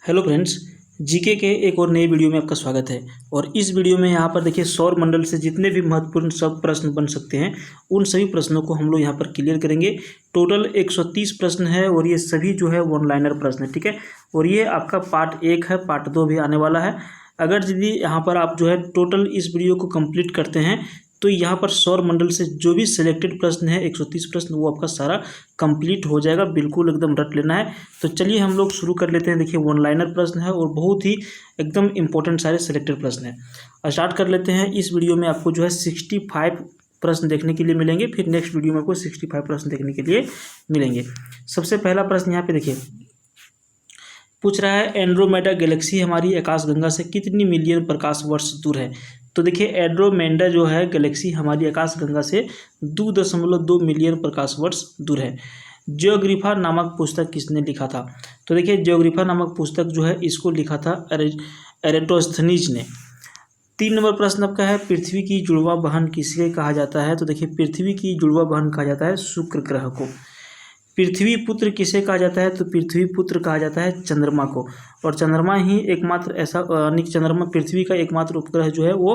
Hello friends, GK के एक और नए वीडियो में आपका स्वागत है। और इस वीडियो में यहाँ पर देखिए सौर मंडल से जितने भी महत्वपूर्ण सब प्रश्न बन सकते हैं उन सभी प्रश्नों को हम लोग यहाँ पर क्लियर करेंगे। टोटल 130 प्रश्न है और ये सभी जो है वन लाइनर प्रश्न है, ठीक है। और ये आपका पार्ट 1 है, पार्ट 2 भी आने वाला है। अगर यदि यहाँ पर आप जो है टोटल इस वीडियो को कंप्लीट करते हैं तो यहाँ पर सौर मंडल से जो भी सिलेक्टेड प्रश्न है 130 प्रश्न वो आपका सारा कंप्लीट हो जाएगा। बिल्कुल एकदम रट लेना है। तो चलिए हम लोग शुरू कर लेते हैं। देखिए वन लाइनर प्रश्न है और बहुत ही एकदम इंपॉर्टेंट सारे सिलेक्टेड प्रश्न हैं। स्टार्ट कर लेते हैं। इस वीडियो में आपको जो है 65 प्रश्न देखने के लिए मिलेंगे, फिर नेक्स्ट वीडियो में आपको 65 प्रश्न देखने के लिए मिलेंगे। सबसे पहला प्रश्न यहाँ पे देखिए पूछ रहा है, एंड्रोमेडा गैलेक्सी हमारी आकाशगंगा से कितनी मिलियन प्रकाश वर्ष दूर है। तो देखिए एंड्रोमेडा जो है गैलेक्सी हमारी आकाशगंगा से 2.2 मिलियन प्रकाश वर्ष दूर है। जियोग्राफा नामक पुस्तक किसने लिखा था। तो देखिए जियोग्राफा नामक पुस्तक जो है इसको लिखा था एरेटोस्थनीज ने। 3 नंबर प्रश्न आपका है, पृथ्वी की जुड़वा बहन किसे कहा जाता है। तो देखिए पृथ्वी की जुड़वा बहन कहा जाता है शुक्र ग्रह को। पृथ्वी पुत्र किसे कहा जाता है। तो पृथ्वी पुत्र कहा जाता है चंद्रमा को। और चंद्रमा ही एकमात्र ऐसा चंद्रमा पृथ्वी का एकमात्र उपग्रह जो है वो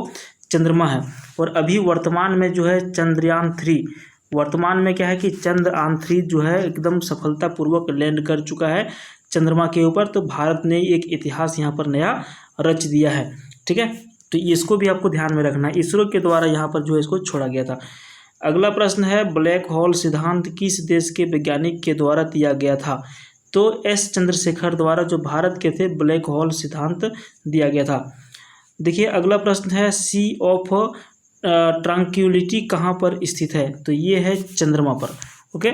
चंद्रमा है। और अभी वर्तमान में जो है चंद्रयान 3, वर्तमान में क्या है कि चंद्रयान 3 जो है एकदम सफलतापूर्वक लैंड कर चुका है चंद्रमा के ऊपर। तो भारत ने एक इतिहास यहाँ पर नया रच दिया है, ठीक है। तो इसको भी आपको ध्यान में रखना है। इसरो के द्वारा यहाँ पर जो है इसको छोड़ा गया था। अगला प्रश्न है, ब्लैक होल सिद्धांत किस देश के वैज्ञानिक के द्वारा दिया गया था। तो एस चंद्रशेखर द्वारा जो भारत के थे ब्लैक होल सिद्धांत दिया गया था। देखिए अगला प्रश्न है, सी ऑफ ट्रांक्विलिटी कहाँ पर स्थित है। तो ये है चंद्रमा पर, ओके।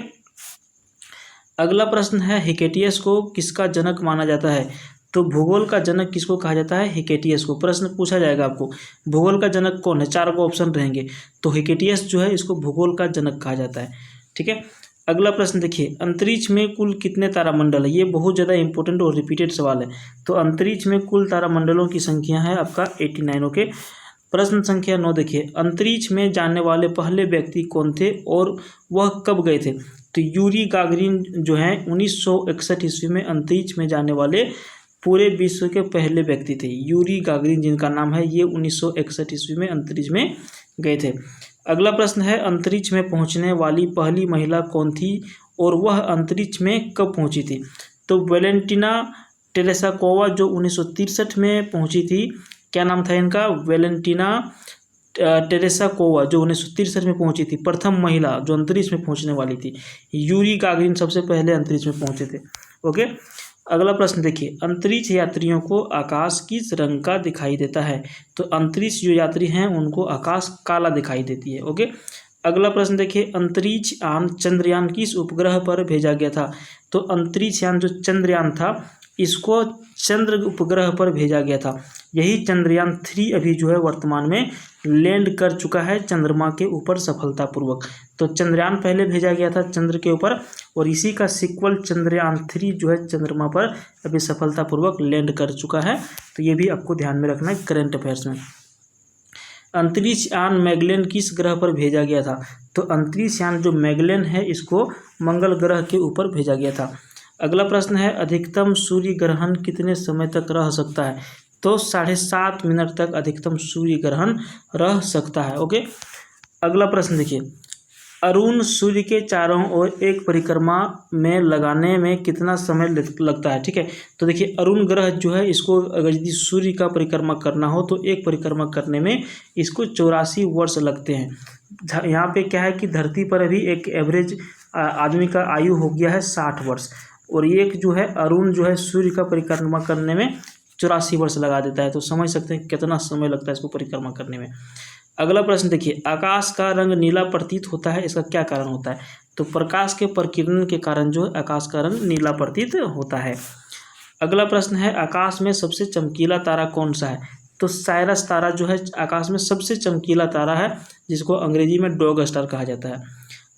अगला प्रश्न है, हिकेटियस को किसका जनक माना जाता है। तो भूगोल का जनक किसको कहा जाता है, हिकेटियस को। प्रश्न पूछा जाएगा आपको भूगोल का जनक कौन है, 4 को ऑप्शन रहेंगे। तो हिकेटियस जो है इसको भूगोल का जनक कहा जाता है, ठीक है। अगला प्रश्न देखिए, अंतरिक्ष में कुल कितने तारामंडल है। ये बहुत ज़्यादा इंपॉर्टेंट और रिपीटेड सवाल है। तो अंतरिक्ष में कुल तारामंडलों की संख्या है आपका 89, ओके। प्रश्न संख्या 9 देखिए, अंतरिक्ष में जाने वाले पहले व्यक्ति कौन थे और वह कब गए थे। तो यूरी गागरिन जो है 1961 ईस्वी में अंतरिक्ष में जाने वाले पूरे विश्व के पहले व्यक्ति थे। यूरी गागरिन जिनका नाम है ये 1961 ईस्वी में अंतरिक्ष में गए थे। अगला प्रश्न है, अंतरिक्ष में पहुंचने वाली पहली महिला कौन थी और वह अंतरिक्ष में कब पहुंची थी। तो वेलेंटिना टेरेसाकोवा जो 1963 में पहुंची थी। क्या नाम था इनका, वेलेंटिना टेरेसाकोवा जो 1963 में पहुंची थी, प्रथम महिला जो अंतरिक्ष में पहुंचने वाली थी। यूरी गागरिन सबसे पहले अंतरिक्ष में पहुंचे थे, ओके। अगला प्रश्न देखिए, अंतरिक्ष यात्रियों को आकाश किस रंग का दिखाई देता है। तो अंतरिक्ष जो यात्री हैं उनको आकाश काला दिखाई देती है, ओके। अगला प्रश्न देखिए, अंतरिक्ष यान चंद्रयान किस उपग्रह पर भेजा गया था। तो अंतरिक्ष यान जो चंद्रयान था इसको चंद्र उपग्रह पर भेजा गया था। यही चंद्रयान 3 अभी जो है वर्तमान में लैंड कर चुका है चंद्रमा के ऊपर सफलतापूर्वक। तो चंद्रयान पहले भेजा गया था चंद्र के ऊपर और इसी का सीक्वल चंद्रयान 3 जो है चंद्रमा पर अभी सफलतापूर्वक लैंड कर चुका है। तो ये भी आपको ध्यान में रखना है करंट अफेयर्स में। अंतरिक्ष यान मैगेलन किस ग्रह पर भेजा गया था। तो अंतरिक्ष यान जो मैगेलन है इसको मंगल ग्रह के ऊपर भेजा गया था। अगला प्रश्न है, अधिकतम सूर्य ग्रहण कितने समय तक रह सकता है। तो 7.5 मिनट तक अधिकतम सूर्य ग्रहण रह सकता है, ओके। अगला प्रश्न देखिए, अरुण सूर्य के चारों ओर एक परिक्रमा में लगाने में कितना समय लगता है, ठीक है। तो देखिए अरुण ग्रह जो है इसको अगर यदि सूर्य का परिक्रमा करना हो तो एक परिक्रमा करने में इसको 84 वर्ष लगते हैं। यहाँ पे क्या है कि धरती पर अभी एक एवरेज आदमी का आयु हो गया है 60 वर्ष और एक जो है अरुण जो है सूर्य का परिक्रमा करने में 84 वर्ष लगा देता है। तो समझ सकते हैं कितना समय लगता है इसको परिक्रमा करने में। अगला प्रश्न देखिए, आकाश का रंग नीला प्रतीत होता है, इसका क्या कारण होता है। तो प्रकाश के प्रकीर्णन के कारण जो आकाश का रंग नीला प्रतीत होता है। अगला प्रश्न है, आकाश में सबसे चमकीला तारा कौन सा है। तो साइरस तारा जो है आकाश में सबसे चमकीला तारा है जिसको अंग्रेजी में डॉग स्टार कहा जाता है।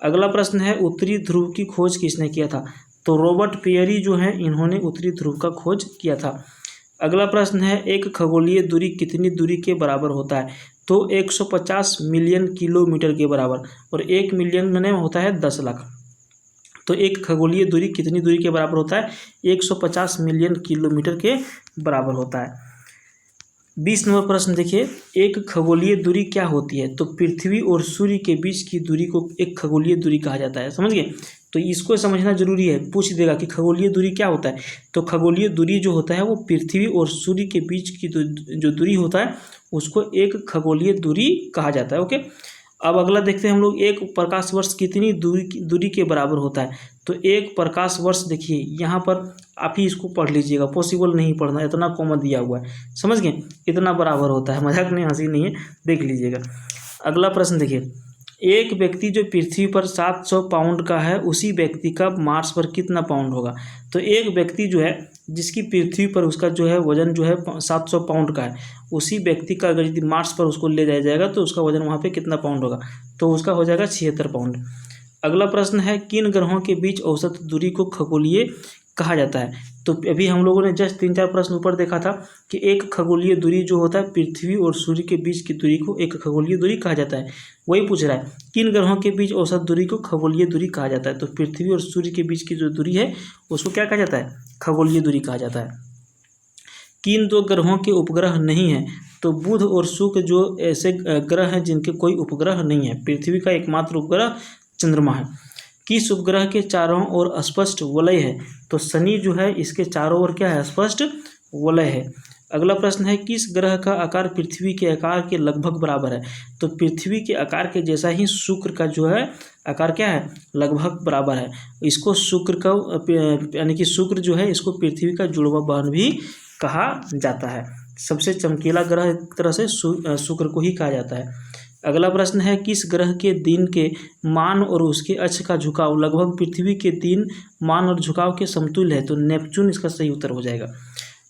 अगला प्रश्न है, उत्तरी ध्रुव की खोज किसने किया था। तो रॉबर्ट पियरी जो है इन्होंने उत्तरी ध्रुव का खोज किया था। अगला प्रश्न है, एक खगोलीय दूरी कितनी दूरी के बराबर होता है। तो 150 मिलियन किलोमीटर के बराबर और 1 मिलियन में होता है 10 लाख। तो एक खगोलीय दूरी कितनी दूरी के बराबर होता है? 150 मिलियन किलोमीटर के बराबर होता है। 20 नंबर प्रश्न देखिए, एक खगोलीय दूरी क्या होती है? तो पृथ्वी और सूर्य के बीच की दूरी को एक खगोलीय दूरी कहा जाता है। समझ गए? तो इसको समझना जरूरी है, पूछ देगा कि खगोलीय दूरी क्या होता है। तो खगोलीय दूरी जो होता है वो पृथ्वी और सूर्य के बीच की जो दूरी होता है उसको एक खगोलीय दूरी कहा जाता है। ओके, अब अगला देखते हैं हम लोग, एक प्रकाश वर्ष कितनी दूरी के बराबर होता है? तो एक प्रकाश वर्ष देखिए यहाँ पर आप ही इसको पढ़ लीजिएगा, पॉसिबल नहीं पढ़ना, इतना कॉमन दिया हुआ है, समझ गए? इतना बराबर होता है, मजाक नहीं, हंसी नहीं है, देख लीजिएगा। अगला प्रश्न देखिए, एक व्यक्ति जो पृथ्वी पर 700 पाउंड का है उसी व्यक्ति का मार्स पर कितना पाउंड होगा? तो एक व्यक्ति जो है जिसकी पृथ्वी पर उसका जो है वजन जो है 700 पाउंड का है, उसी व्यक्ति का अगर यदि मार्स पर उसको ले जाया जाएगा तो उसका वजन वहाँ पे कितना पाउंड होगा? तो उसका हो जाएगा 76 पाउंड। अगला प्रश्न है, किन ग्रहों के बीच औसत दूरी को खगोलीय कहा जाता है? तो अभी हम लोगों ने जस्ट 3-4 प्रश्न ऊपर देखा था कि एक खगोलीय दूरी जो होता है पृथ्वी और सूर्य के बीच की दूरी को एक खगोलीय दूरी कहा जाता है। वही पूछ रहा है, किन ग्रहों के बीच औसत दूरी को खगोलीय दूरी कहा जाता है? तो पृथ्वी और सूर्य के बीच की जो दूरी है उसको क्या कहा जाता है? खगोलीय दूरी कहा जाता है। किन 2 ग्रहों के उपग्रह नहीं है? तो बुध और शुक्र जो ऐसे ग्रह हैं जिनके कोई उपग्रह नहीं है। पृथ्वी का एकमात्र उपग्रह चंद्रमा है। किस उपग्रह के चारों ओर स्पष्ट वलय है? तो शनि जो है इसके चारों ओर क्या है? स्पष्ट वलय है। अगला प्रश्न है, किस ग्रह का आकार पृथ्वी के आकार के लगभग बराबर है? तो पृथ्वी के आकार के जैसा ही शुक्र का जो है आकार क्या है? लगभग बराबर है। इसको शुक्र का यानी कि शुक्र जो है इसको पृथ्वी का जुड़वा बहन भी कहा जाता है। सबसे चमकीला ग्रह एक तरह से शुक्र को ही कहा जाता है। अगला प्रश्न है, किस ग्रह के दिन के मान और उसके अक्ष का झुकाव लगभग पृथ्वी के दिन मान और झुकाव के समतुल्य है? तो नेपच्यून इसका सही उत्तर हो जाएगा।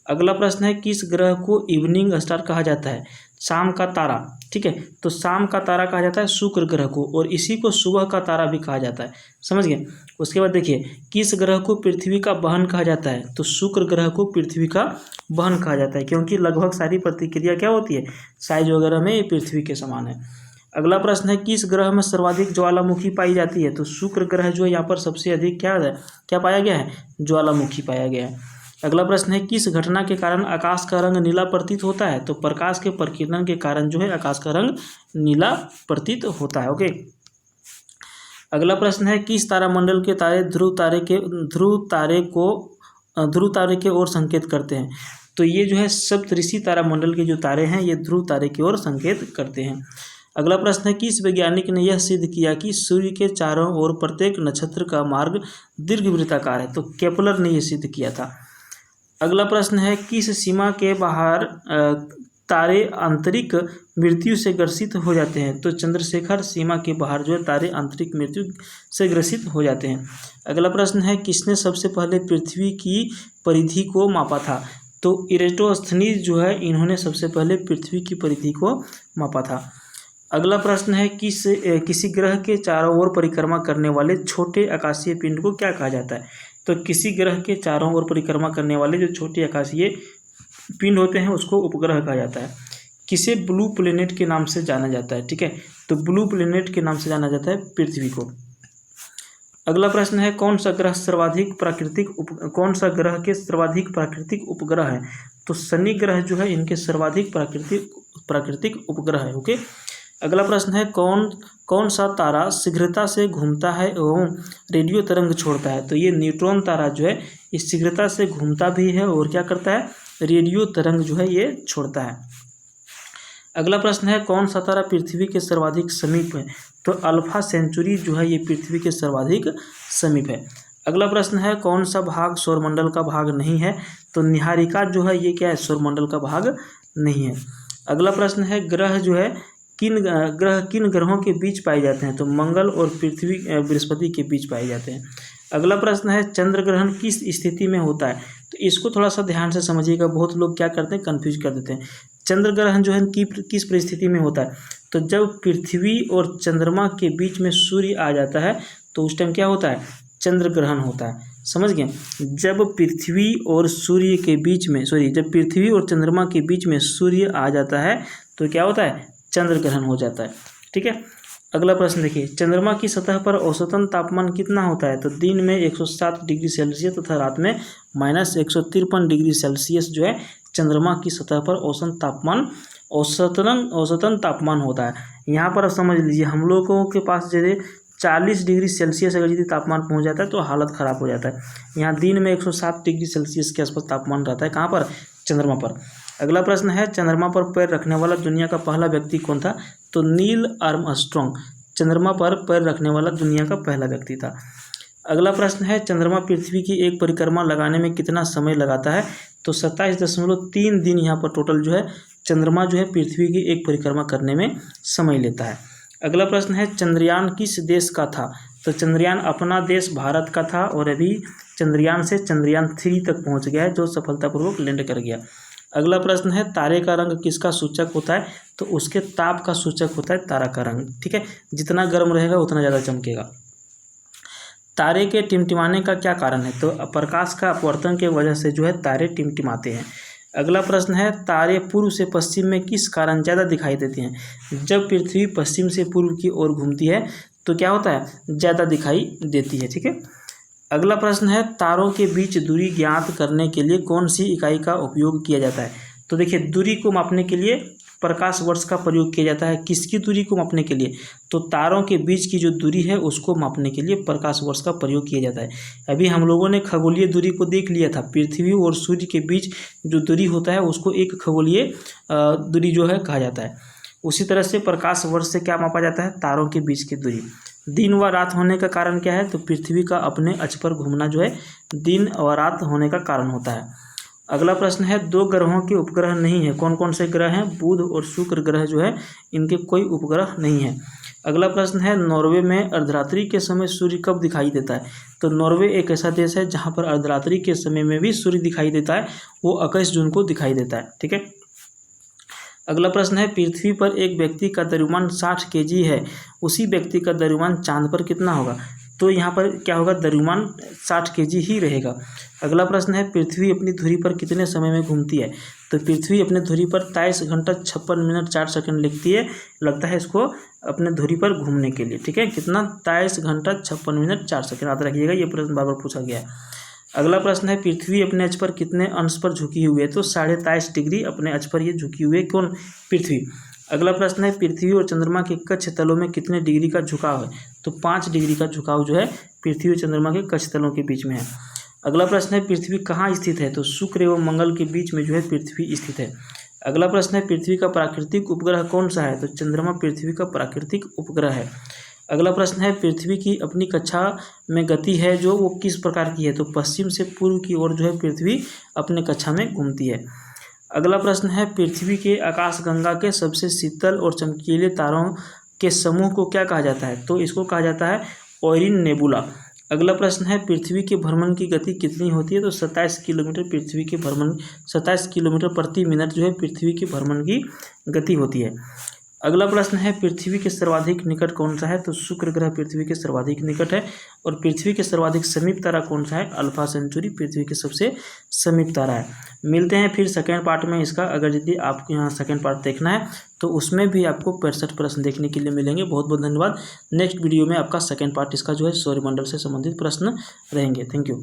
अगला प्रश्न है, किस ग्रह को इवनिंग स्टार कहा जाता है? शाम का तारा। ठीक है, तो शाम का तारा कहा जाता है शुक्र ग्रह को, और इसी को सुबह का तारा भी कहा जाता है। समझ गए? उसके बाद देखिए, किस ग्रह को पृथ्वी का बहन कहा जाता है? तो शुक्र ग्रह को पृथ्वी का बहन कहा जाता है, क्योंकि लगभग सारी प्रतिक्रिया क्या होती है? साइज वगैरह में ये पृथ्वी के समान है। अगला प्रश्न है, किस ग्रह में सर्वाधिक ज्वालामुखी पाई जाती है? तो शुक्र ग्रह जो है यहाँ पर सबसे अधिक क्या पाया गया है? ज्वालामुखी पाया गया है। अगला प्रश्न है, किस घटना के कारण आकाश का रंग नीला प्रतीत होता है? तो प्रकाश के प्रकीर्णन के कारण जो है आकाश का रंग नीला प्रतीत होता है। ओके, अगला प्रश्न है, किस तारामंडल के तारे ध्रुव तारे के ओर संकेत करते हैं? तो ये जो है सप्तऋषि तारामंडल के जो तारे हैं ये ध्रुव तारे की ओर संकेत करते हैं। अगला प्रश्न है, किस वैज्ञानिक ने यह सिद्ध किया कि सूर्य के चारों ओर प्रत्येक नक्षत्र का मार्ग दीर्घवृत्ताकार है? तो केपलर ने यह सिद्ध किया था। अगला प्रश्न है, किस सीमा के बाहर तारे आंतरिक मृत्यु से ग्रसित हो जाते हैं? तो चंद्रशेखर सीमा के बाहर जो है तारे आंतरिक मृत्यु से ग्रसित हो जाते हैं। अगला प्रश्न है, किसने सबसे पहले पृथ्वी की परिधि को मापा था? तो इरेटोस्थनीज जो है इन्होंने सबसे पहले पृथ्वी की परिधि को मापा था। अगला प्रश्न है, किसी ग्रह के चारों ओर परिक्रमा करने वाले छोटे आकाशीय पिंड को क्या कहा जाता है? तो किसी ग्रह के चारों ओर परिक्रमा करने वाले जो छोटे आकाशीय पिंड होते हैं उसको उपग्रह कहा जाता है। किसे ब्लू प्लेनेट के नाम से जाना जाता है? ठीक है, तो ब्लू प्लेनेट के नाम से जाना जाता है पृथ्वी को। अगला प्रश्न है, कौन सा ग्रह के सर्वाधिक प्राकृतिक उपग्रह है? तो शनि ग्रह जो है इनके सर्वाधिक प्राकृतिक उपग्रह है। ओके, अगला प्रश्न है, कौन सा तारा शीघ्रता से घूमता है एवं रेडियो तरंग छोड़ता है? तो ये न्यूट्रॉन तारा जो है इस शीघ्रता से घूमता भी है और क्या करता है? रेडियो तरंग जो है ये छोड़ता है। अगला प्रश्न है, कौन सा तारा पृथ्वी के सर्वाधिक समीप है? तो अल्फा सेंचुरी जो है ये पृथ्वी के सर्वाधिक समीप है। अगला प्रश्न है, कौन सा भाग सौरमंडल का भाग नहीं है? तो निहारिका जो है ये क्या है? सौरमंडल का भाग नहीं है। अगला प्रश्न है, ग्रह जो है किन ग्रहों के बीच पाए जाते हैं? तो मंगल और पृथ्वी बृहस्पति के बीच पाए जाते हैं। अगला प्रश्न है, चंद्र ग्रहण किस स्थिति में होता है? तो इसको थोड़ा सा ध्यान से समझिएगा, बहुत लोग क्या करते हैं? कंफ्यूज कर देते हैं। चंद्र ग्रहण जो है किस परिस्थिति में होता है? तो जब पृथ्वी और चंद्रमा के बीच में सूर्य आ जाता है तो उस टाइम क्या होता है? चंद्र ग्रहण होता है। समझ गए? जब पृथ्वी और चंद्रमा के बीच में सूर्य आ जाता है तो क्या होता है? चंद्र ग्रहण हो जाता है। ठीक है, अगला प्रश्न देखिए, चंद्रमा की सतह पर औसतन तापमान कितना होता है? तो दिन में 107 डिग्री सेल्सियस तथा रात में -153 डिग्री सेल्सियस जो है चंद्रमा की सतह पर औसतन तापमान होता है। यहाँ पर आप समझ लीजिए, हम लोगों के पास जैसे 40 डिग्री सेल्सियस अगर यदि तापमान पहुँच जाता है तो हालत ख़राब हो जाता है। यहाँ दिन में 107 डिग्री सेल्सियस के आसपास तापमान रहता है। कहाँ पर? चंद्रमा पर। अगला प्रश्न है, चंद्रमा पर पैर रखने वाला दुनिया का पहला व्यक्ति कौन था? तो नील आर्मस्ट्रॉन्ग चंद्रमा पर पैर रखने वाला दुनिया का पहला व्यक्ति था। अगला प्रश्न है, चंद्रमा पृथ्वी की एक परिक्रमा लगाने में कितना समय लगाता है? तो 27.3 दिन यहाँ पर टोटल जो है चंद्रमा जो है पृथ्वी की एक परिक्रमा करने में समय लेता है। अगला प्रश्न है, चंद्रयान किस देश का था? तो चंद्रयान अपना देश भारत का था और अभी चंद्रयान से चंद्रयान 3 तक पहुँच गया है, जो सफलतापूर्वक लैंड कर गया। अगला प्रश्न है, तारे का रंग किसका सूचक होता है? तो उसके ताप का सूचक होता है तारा का रंग। ठीक है, जितना गर्म रहेगा उतना ज़्यादा चमकेगा। तारे के टिमटिमाने का क्या कारण है? तो प्रकाश का अपवर्तन के वजह से जो है तारे टिमटिमाते हैं। अगला प्रश्न है, तारे पूर्व से पश्चिम में किस कारण ज़्यादा दिखाई देते हैं? जब पृथ्वी पश्चिम से पूर्व की ओर घूमती है तो क्या होता है? ज़्यादा दिखाई देती है। ठीक है, अगला प्रश्न है, तारों के बीच दूरी ज्ञात करने के लिए कौन सी इकाई का उपयोग किया जाता है? तो देखिए, दूरी को मापने के लिए प्रकाश वर्ष का प्रयोग किया जाता है। किसकी दूरी को मापने के लिए? तो तारों के बीच की जो दूरी है उसको मापने के लिए प्रकाश वर्ष का प्रयोग किया जाता है। अभी हम लोगों ने खगोलीय दूरी को देख लिया था। पृथ्वी और सूर्य के बीच जो दूरी होता है उसको एक खगोलीय दूरी जो है कहा जाता है। उसी तरह से प्रकाश वर्ष से क्या मापा जाता है? तारों के बीच की दूरी। दिन व रात होने का कारण क्या है? तो पृथ्वी का अपने अक्ष पर घूमना जो है दिन और रात होने का कारण होता है। अगला प्रश्न है, 2 ग्रहों के उपग्रह नहीं है। कौन कौन से ग्रह हैं? बुध और शुक्र ग्रह जो है इनके कोई उपग्रह नहीं है। अगला प्रश्न है, नॉर्वे में अर्धरात्रि के समय सूर्य कब दिखाई देता है? तो नॉर्वे एक ऐसा देश है जहाँ पर अर्धरात्रि के समय में भी सूर्य दिखाई देता है, वो 21 जून को दिखाई देता है। ठीक है, अगला प्रश्न है, पृथ्वी पर एक व्यक्ति का द्रव्यमान 60 kg है, उसी व्यक्ति का द्रव्यमान चांद पर कितना होगा? तो यहाँ पर क्या होगा? द्रव्यमान 60 kg ही रहेगा। अगला प्रश्न है, पृथ्वी अपनी धुरी पर कितने समय में घूमती है? तो पृथ्वी अपने धुरी पर 23 घंटा 56 मिनट 4 सेकंड लगता है इसको अपने धुरी पर घूमने के लिए। ठीक है, कितना? 23 घंटा 56 मिनट 4 सेकंड। याद रखिएगा, ये प्रश्न बार बार पूछा गया है। अगला प्रश्न है, पृथ्वी अपने अक्ष पर कितने अंश पर झुकी हुई है? तो 23.5 डिग्री अपने अक्ष पर ये झुकी हुई है। कौन? पृथ्वी। अगला प्रश्न है, पृथ्वी और चंद्रमा के कक्ष तलों में कितने डिग्री का झुकाव है? तो 5 डिग्री का झुकाव जो है पृथ्वी और चंद्रमा के कक्ष तलों के बीच में है। अगला प्रश्न है, पृथ्वी कहाँ स्थित है? तो शुक्र एवं मंगल के बीच में जो है पृथ्वी स्थित है। अगला प्रश्न है, पृथ्वी का प्राकृतिक उपग्रह कौन सा है? तो चंद्रमा पृथ्वी का प्राकृतिक उपग्रह है। अगला प्रश्न है, पृथ्वी की अपनी कक्षा में गति है जो वो किस प्रकार की है? तो पश्चिम से पूर्व की ओर जो है पृथ्वी अपने कक्षा में घूमती है। अगला प्रश्न है, पृथ्वी के आकाशगंगा के सबसे शीतल और चमकीले तारों के समूह को क्या कहा जाता है? तो इसको कहा जाता है ओरिन नेबुला। अगला प्रश्न है, पृथ्वी के भ्रमण की गति कितनी होती है? तो 27 किलोमीटर पृथ्वी के भ्रमण 27 किलोमीटर प्रति मिनट जो है पृथ्वी के भ्रमण की गति होती है। अगला प्रश्न है, पृथ्वी के सर्वाधिक निकट कौन सा है? तो शुक्र ग्रह पृथ्वी के सर्वाधिक निकट है। और पृथ्वी के सर्वाधिक समीप तारा कौन सा है? अल्फा सेंचुरी पृथ्वी के सबसे समीप तारा है। मिलते हैं फिर सेकेंड पार्ट में इसका। अगर यदि आपको यहाँ सेकेंड पार्ट देखना है तो उसमें भी आपको 65 प्रश्न देखने के लिए मिलेंगे। बहुत बहुत धन्यवाद। नेक्स्ट वीडियो में आपका सेकेंड पार्ट इसका जो है सौरमंडल से संबंधित प्रश्न रहेंगे। Thank you.